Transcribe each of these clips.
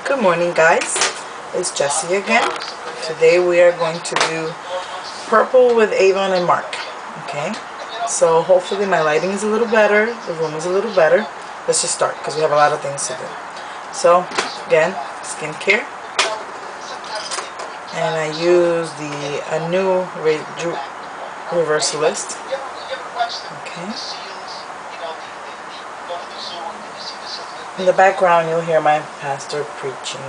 Good morning, guys. It's Jessie again. Today we are going to do purple with Avon and Mark. Okay, so hopefully my lighting is a little better, the room is a little better. Let's just start because we have a lot of things to do. So again, skincare, and I use a new reversalist. Okay. In the background, you'll hear my pastor preaching.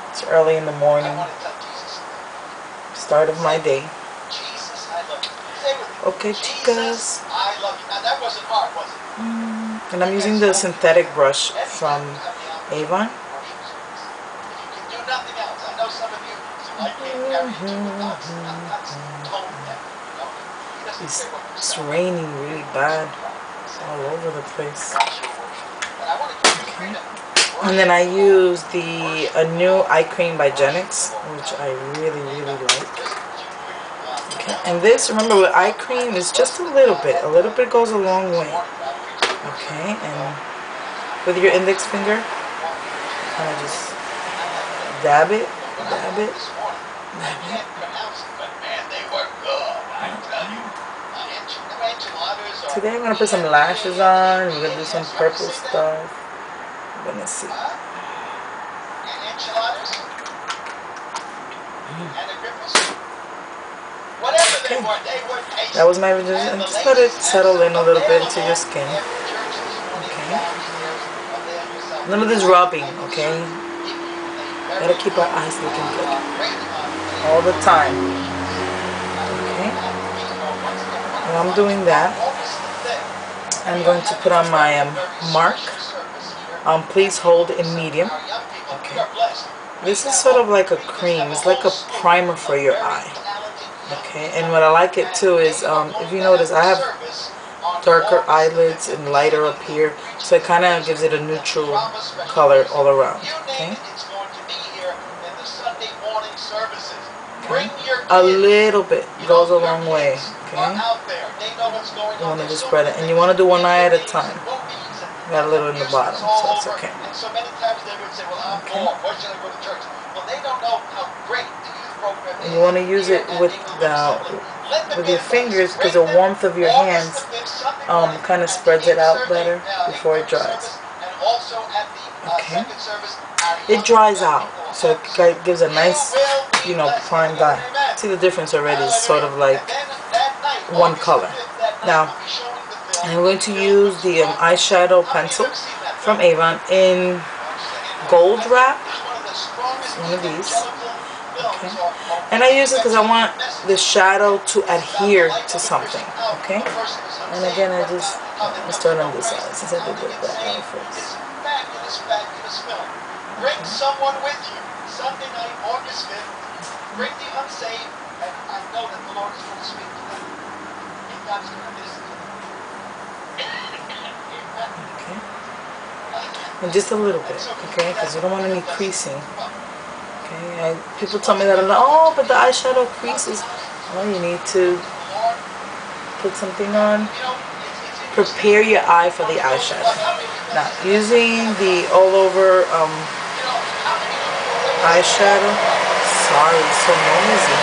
It's early in the morning, start of my day. Okay, chicas. And I'm using the synthetic brush from Avon. It's raining really bad all over the place. Okay. And then I use a new eye cream by Genix, which I really like. Okay. And this, remember, with eye cream is just a little bit. A little bit goes a long way. Okay. And with your index finger, kind of just dab it, dab it, dab it. Today I'm going to put some lashes on. We're going to do some purple stuff. I'm going to see. Okay. That was my revision. And just let it settle in a little bit into your skin. Okay. None of this rubbing, okay? Gotta keep our eyes looking good all the time. Okay. While I'm doing that, I'm going to put on my Mark. Please hold in medium. Okay. This is sort of like a cream. It's like a primer for your eye. Okay. And what I like it too is, if you notice, I have darker eyelids and lighter up here, so it kind of gives it a neutral color all around. Okay. Okay. A little bit goes a long way. Okay. You want to just spread it, and you want to do one eye at a time. You got a little in the bottom, so it's okay. Okay. And you want to use it with your fingers, because the warmth of your hands kind of spreads it out better before it dries. Okay. It dries out, so it gives a nice, primed eye. See the difference already? It's sort of like one color. Now, I'm going to use the eyeshadow pencil from Avon in gold wrap. It's one of these. Okay. And I use it because I want the shadow to adhere to something. Okay. And again, let's start on this side since I did that eye first. Bring someone with you. Sunday night, August 5th. Bring the unsaved, and I know that the Lord is going to speak to them. And God's going to visit them. Okay. And just a little bit, okay? Because you don't want any creasing. Okay. People tell me that, oh, but the eyeshadow creases. Well, you need to put something on. Prepare your eye for the eyeshadow. Now, using the all-over eyeshadow. Sorry, it's so noisy.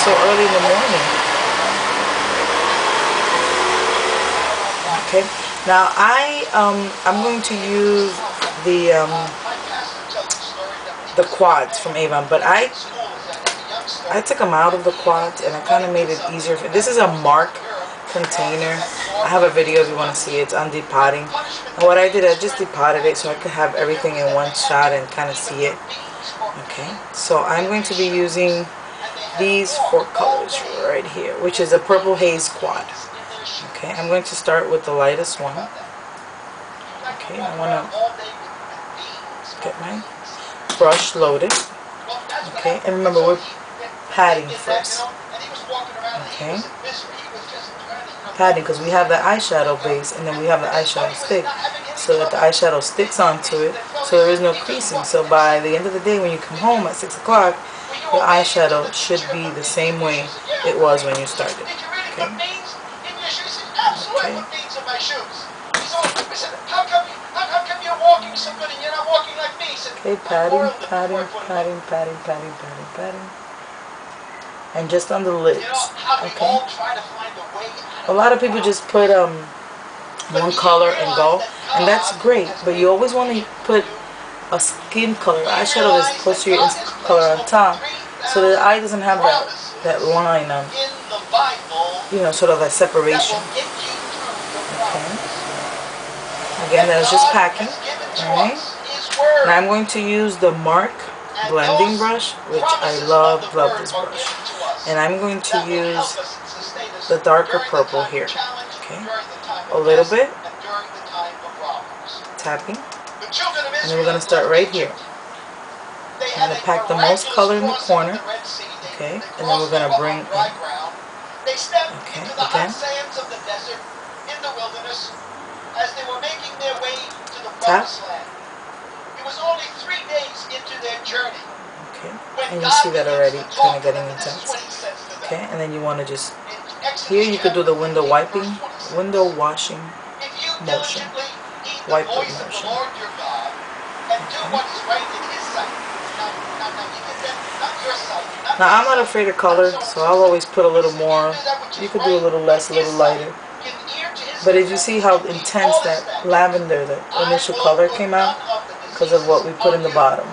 So early in the morning. Okay. Now I'm going to use the quads from Avon, but I took them out of the quads and I kind of made it easier. This is a Mark container. I have a video if you want to see it. It's on depotting. And what I did, I just depotted it so I could have everything in one shot and kind of see it. Okay, so I'm going to be using these 4 colors right here, which is a purple haze quad. Okay, I'm going to start with the lightest one. Okay, I want to get my brush loaded. Okay, and remember, we're patting first. Okay, patting because we have the eyeshadow base and then we have the eyeshadow stick, so that the eyeshadow sticks onto it, so there is no creasing. So by the end of the day, when you come home at 6 o'clock, your eyeshadow should be the same way it was when you started. Okay. Okay. Okay, patting, patting, patting, patting, patting, patting, patting. And just on the lids. Okay. A lot of people just put one color and go, and that's great. But you always want to put a skin color eyeshadow that's close to your skin color on top, so that the eye doesn't have that line on, sort of that separation. Okay. Again, that was just packing. Alright. Now I'm going to use the Mark blending brush, which I love this brush. And I'm going to use the darker purple here. Okay. A little bit. Tapping. And then we're going to start right here. I'm going to pack the most color in the corner. Okay. And then we're going to bring in. Okay. Again. Tap. Okay. And you see that already kind of getting intense. Okay. And then you want to just, here you could do the window washing motion. Wipe motion. Now I'm not afraid of color, so I'll always put a little more. You could do a little less, a little lighter. But if you see how intense that lavender, the initial color came out, because of what we put in the bottom.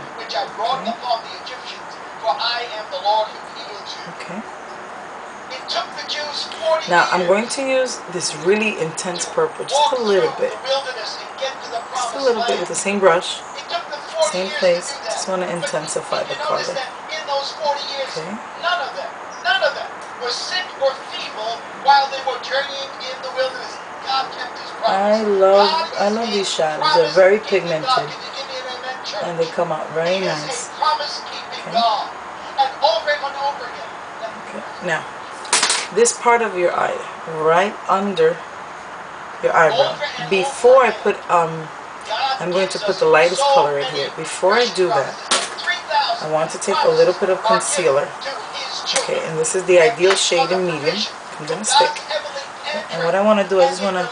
Okay. Now I'm going to use this really intense purple, just a little bit. Just a little bit with the same brush, same place. Just want to intensify the color. Okay. None of them were sick or feeble while they were journeying in the wilderness. God kept his promise. I love these shadows. They're very pigmented, and they come out very nice. Okay. Okay. Now, this part of your eye, right under your eyebrow. Before I put I'm going to put the lightest color right here. Before I do that, I want to take a little bit of concealer. Okay, and this is the ideal shade in medium. I'm going to stick. Okay, and what I want to do, I just want to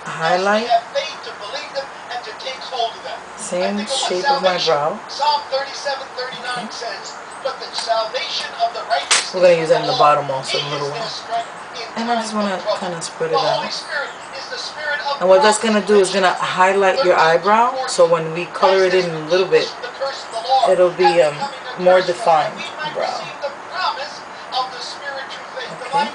highlight same shape of my brow. Okay. We're going to use that in the bottom also in a little while. And I just want to kind of spread it out. And what that's going to do is going to highlight your eyebrow, so when we color it in a little bit, it'll be more defined brow. Okay.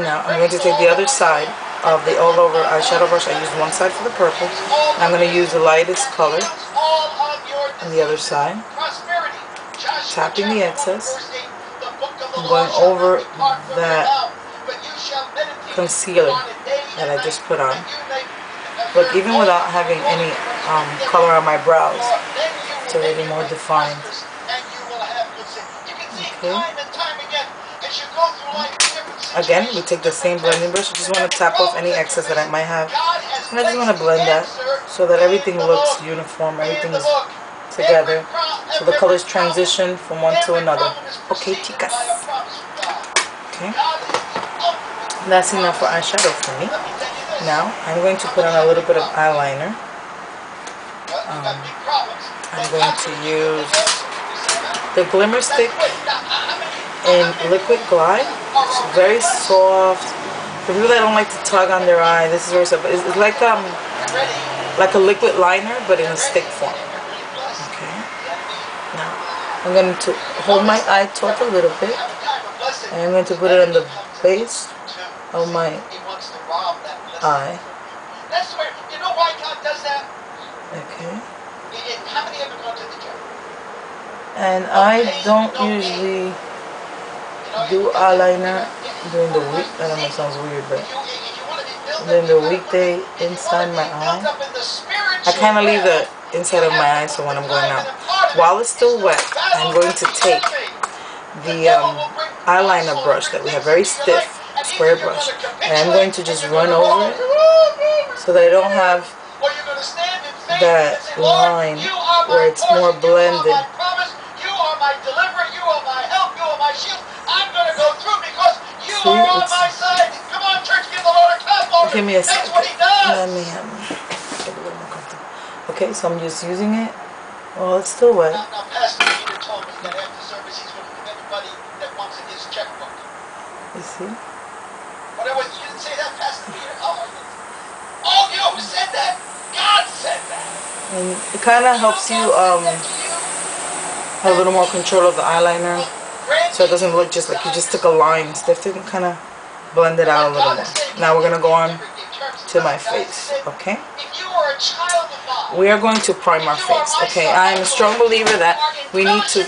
Now I'm going to take the other side of the all over eyeshadow brush. I used one side for the purple. I'm going to use the lightest color on the other side. Tapping the excess. I'm going over that concealer that I just put on. But even without having any color on my brows, it's already more defined. Okay. Again, we take the same blending brush. I just want to tap off any excess that I might have. And I just want to blend that so that everything looks uniform, everything is together, so the colors transition from one to another. Okay, chicas. Okay. That's enough for eyeshadow for me. Now, I'm going to put on a little bit of eyeliner. I'm going to use the Glimmer Stick in Liquid Glide. It's very soft. For people that don't like to tug on their eye, this is very soft. It's like a liquid liner, but in a stick form. Okay. Now, I'm going to hold my eye taut a little bit, and I'm going to put it on the base of my eye. Okay. And I don't usually do eyeliner during the week. I don't know, it sounds weird, but during the weekday inside my eye, I kind of leave the inside of my eye, so when I'm going out, while it's still wet, I'm going to take the eyeliner brush that we have, very stiff square brush, and I'm going to just run over it so that I don't have that line where it's more blended. Give me a second. Let me get a little more comfortable. Okay, so I'm just using it. Well, it's still wet. Now Pastor Peter told me that after service he's going to give anybody that wants it his checkbook. You see? But you didn't say that, Pastor Peter? Oh, you know who said that? God said that. And it kind of helps you have a little more control of the eyeliner, so it doesn't look just like you just took a line. Stiff it and kind of blend it out a little more. Now we're gonna go on to my face. Okay. We are going to prime our face. Okay. I am a strong believer that we need to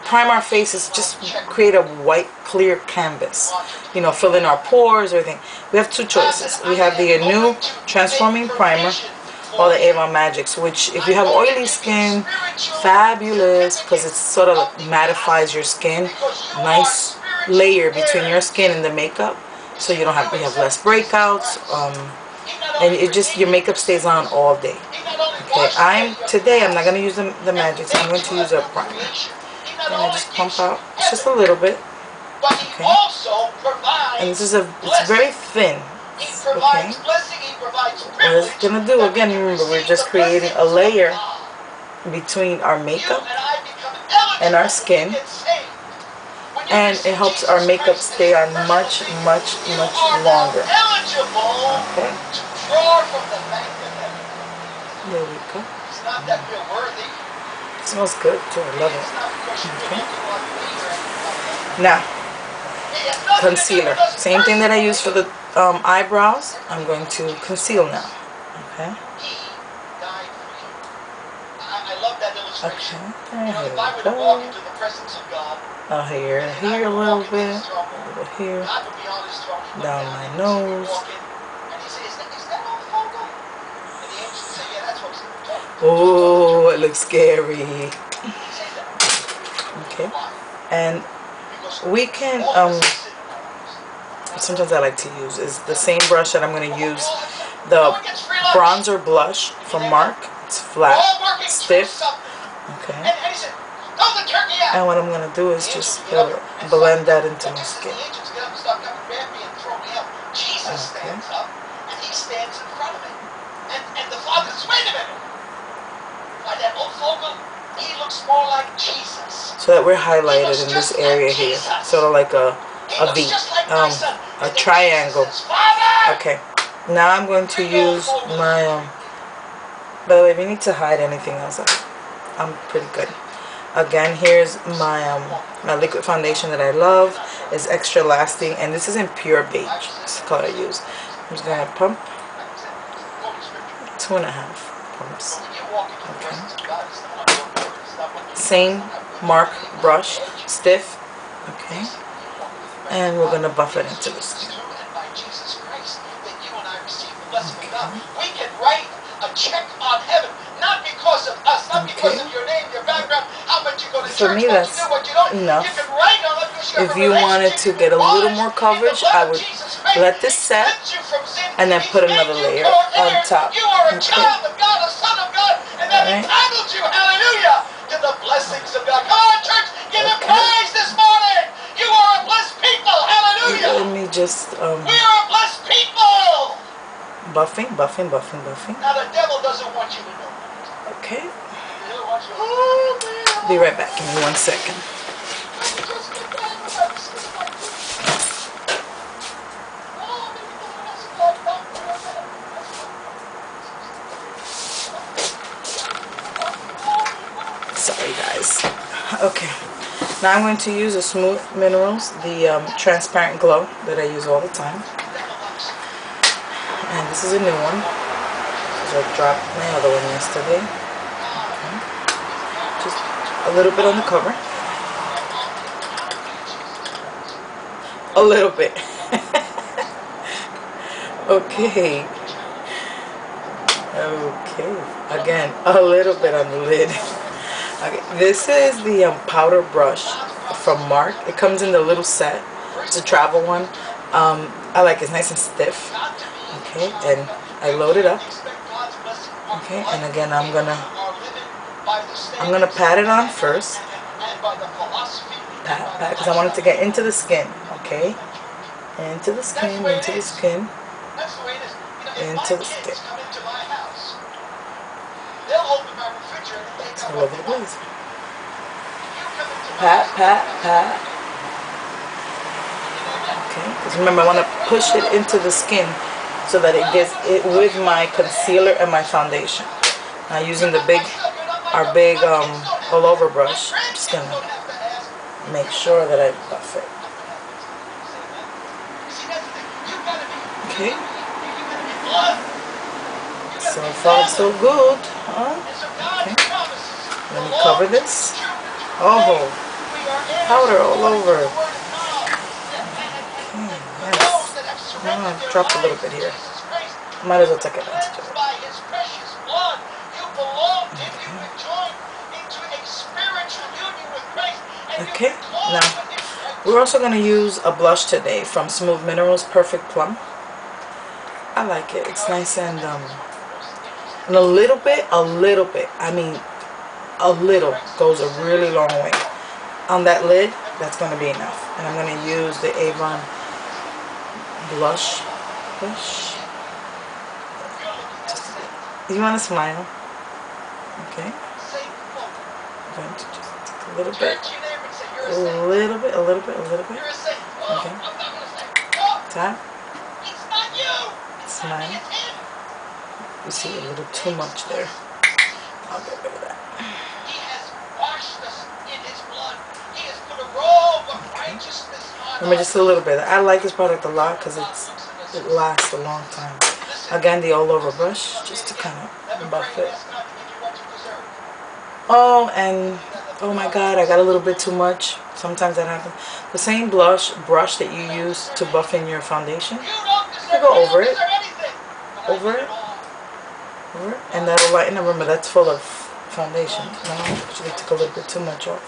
prime our faces. Just create a white, clear canvas. You know, fill in our pores or everything. We have two choices. We have the new transforming primer or the Avon Magics, which if you have oily skin, fabulous, because it sort of mattifies your skin. Nice layer between your skin and the makeup, so you have less breakouts, and it just, your makeup stays on all day. Okay, today I'm not going to use the Magics. I'm going to use a primer, and I just pump out just a little bit. Okay, and this is it's very thin. Okay, what it's gonna do, again, remember, we're just creating a layer between our makeup and our skin, and it helps our makeup stay on much longer. Okay, there we go. It smells good too. I love it. Okay, now concealer, same thing that I use for the eyebrows. I'm going to conceal now. Okay. Okay. Here we go. Here a little bit, here, down my nose. Oh, it looks scary. Okay, and we can sometimes I like to use is the same brush that I'm going to use, the bronzer blush from Mark. It's flat, stiff. Okay, and what I'm going to do is just blend that into my skin. Okay. So that we're highlighted in this area here, sort of like a V, a triangle. Okay, now I'm going to use my, by the way, if you need to hide anything else, I'm pretty good. Again, here's my my liquid foundation that I love. It's extra lasting, and this is in pure beige. This is the color I use. I'm just going to pump 2.5 pumps. Okay. Same Mark brush, stiff. Okay. And we're going to buff it into the skin. Okay. We can write a check on heaven, not because of us, not because of your name, your background, how much you go to church. For me, that's enough. If you wanted to get a little more coverage, I would let this set and then put another layer on top. You are a child of God, a son of God, and that entitles you, hallelujah, to the blessings of God. Come on, church, give him praise this morning. You are a blessed people, hallelujah. Let me just we are a blessed people. Buffing. Now the devil doesn't want you to know that. Okay. Be right back. Give me 1 second. Sorry, guys. Okay. Now I'm going to use a Smooth Minerals, the transparent glow that I use all the time. And this is a new one, because I dropped my other one yesterday. Okay. Just a little bit on the cover. A little bit. Okay. Okay. Again, a little bit on the lid. Okay. This is the powder brush from Mark. It comes in the little set. It's a travel one. I like it. It's nice and stiff. Okay, and I load it up. Okay, and again I'm gonna pat it on first. Pat, because I want it to get into the skin. Okay, into the skin, into the skin, into the skin. It's all over the place. Pat, pat, pat. Okay, because remember I want to push it into the skin so that it gets it with my concealer and my foundation. Now using our big all over brush, I'm just going to make sure that I buff it. Okay. So far so good. Huh? Okay. Let me cover this. Oh, powder all over. Okay, yes. I dropped a little bit here. Might as well take advantage of it. Okay, now we're also going to use a blush today from Smooth Minerals Perfect Plum. I like it. It's nice and a little bit, I mean a little goes a really long way. On that lid, that's going to be enough. And I'm going to use the Avon blush. You want to smile? Okay. I'm going to just take a little bit. A little bit. Okay. Tap. Smile. You see a little too much there. I'll get rid of that. Okay. Remember, just a little bit. I like this product a lot because it lasts a long time. Again, the all over brush just to kind of buff it. Oh, and oh my god, I got a little bit too much. Sometimes that happens. The same brush that you use to buff in your foundation, you go over it, and that'll lighten. Remember, that's full of foundation. No, I actually took a little bit too much off.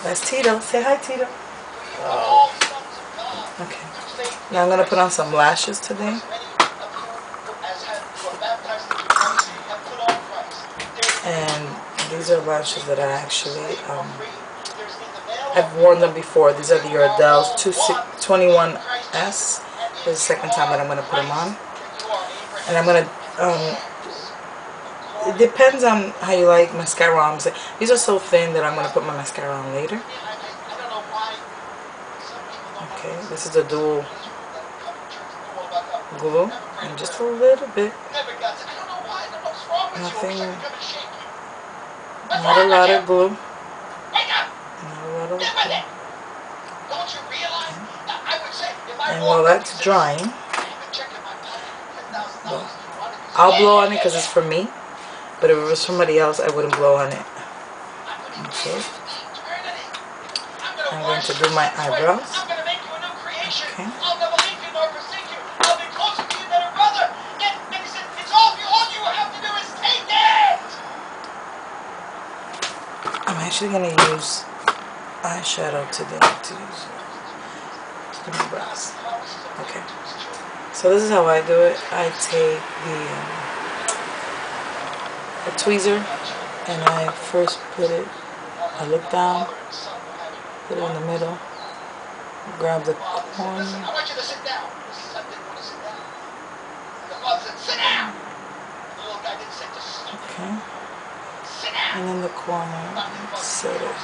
That's Tito. Say hi, Tito. Oh. Okay. Now I'm gonna put on some lashes today. And these are lashes that I actually, I've worn them before. These are the Ardell's 21S. This is the second time that I'm going to put them on. And I'm going to, it depends on how you like mascara on. These are so thin that I'm going to put my mascara on later. Okay, this is a dual glue. And just a little bit. Nothing. Not a lot of glue. And while that's drying, well, I'll blow on it because it's for me. But if it was somebody else, I wouldn't blow on it. Okay. I'm going to do my eyebrows. Okay. I'm actually going to use eyeshadow today to do my brows. Okay. So this is how I do it. I take the tweezer and I first put it, I look down, put it in the middle, grab the corner. I want you to sit down. Okay. And in the corner, set it.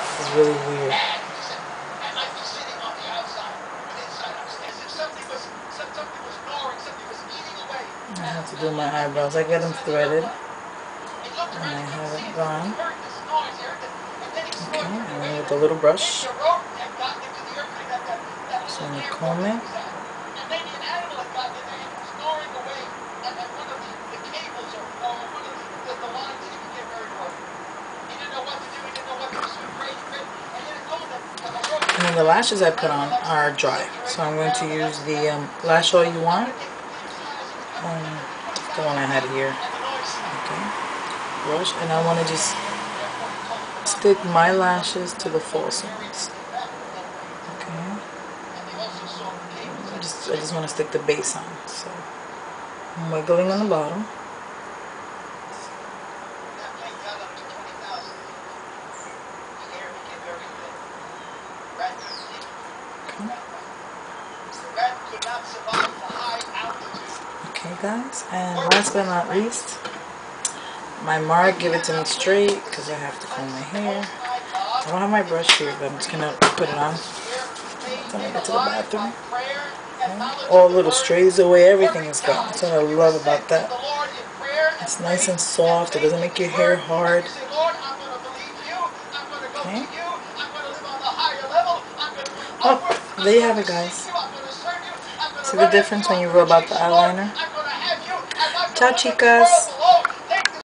This is really weird. I have to do my eyebrows. I get them threaded. And I have it gone. Okay, and then with a little brush. So I'm going to comb it. And then the lashes I put on are dry. So I'm going to use the Lash All You Want. The one I had here. Okay. Brush. And I want to just stick my lashes to the false ones. Okay. I just want to stick the base on. So I'm wiggling on the bottom. Okay, guys, and last but not least, my mark. Give it to me straight because I have to comb my hair. I don't have my brush here, but I'm just gonna put it on when I get to the bathroom. Okay. All little strays away, everything is gone. That's what I love about that. It's nice and soft. It doesn't make your hair hard. Okay. Oh, there you have it, guys. See the difference when you rub out the eyeliner? Ciao, chicas.